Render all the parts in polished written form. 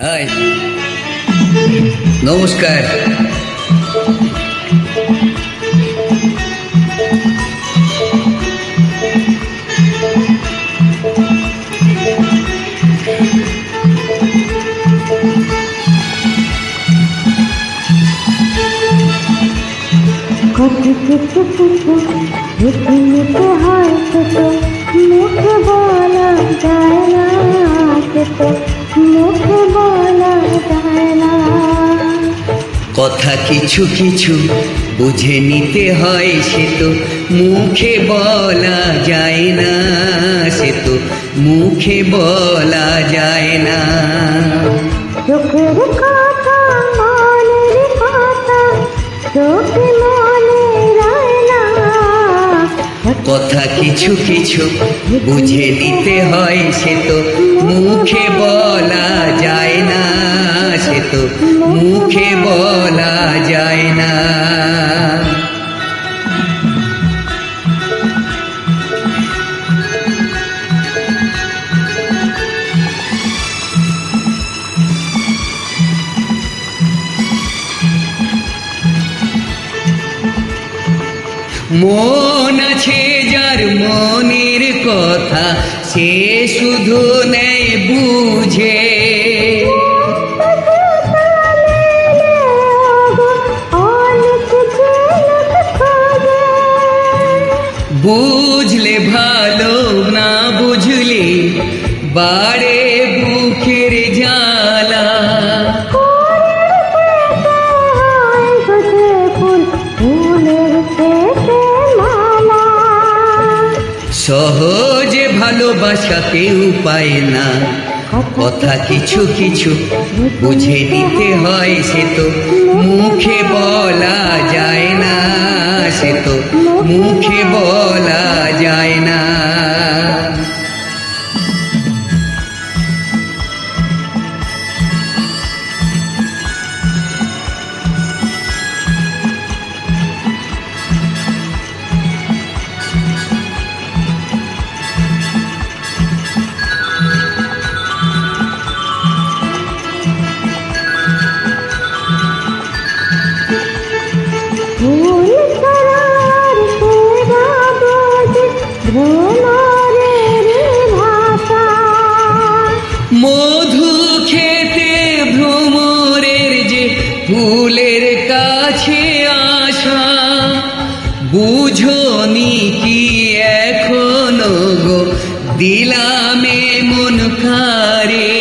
High, নমস্কার। কত কিছু কিছু বুঝে নিতে হয় তো মুখে বলা যায় না, তো মুখে বলা যায় না। কথা কিছু কিছু বুঝে নিতে হয়, সে তো মুখে বলা যায় না, সে তো মুখে বলা যায় না। চোখের কথা মনের কথা চোখে মনে রয় না। কথা কিছু কিছু বুঝে নিতে হয়, সে তো মুখে বলা যায় না, সে তো মুখে বলা যায় না। মন আছে যার মনের কথা, সে শুধু নেয় বুঝে। বুঝলে ভালো, না বুঝলে বাড়ে বুকের জ্বালা। সহজে ভালোবাসা কেউ পায় না, কথা কিছু কিছু বুঝে নিতে হয়, সে তো মুখে বলা যায় না, সে তো মুখে বলা যায় না। মধু খেতে ভ্রমরের যে ফুলের কাছে আসা, বুঝনি কি এখনো গো দিলামে মন কারে।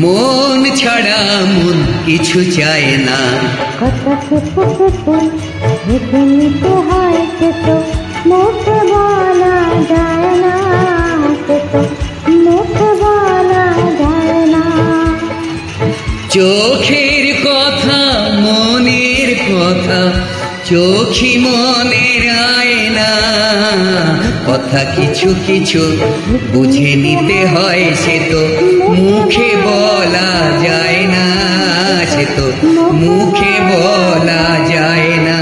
মন ছাড়া মন কিছু চায় না, কথা কিছু কিছু বুঝে নিতে হয়, সে তো মুখে বলা যায় না, সে তো মুখে বলা যায় না। চোখের কথা মনের কথা চোখি মনের আয়না। কথা কিছু কিছু বুঝে নিতে হয়, সে তো মুখে বলা যায় না, সে তো মুখে বলা যায় না।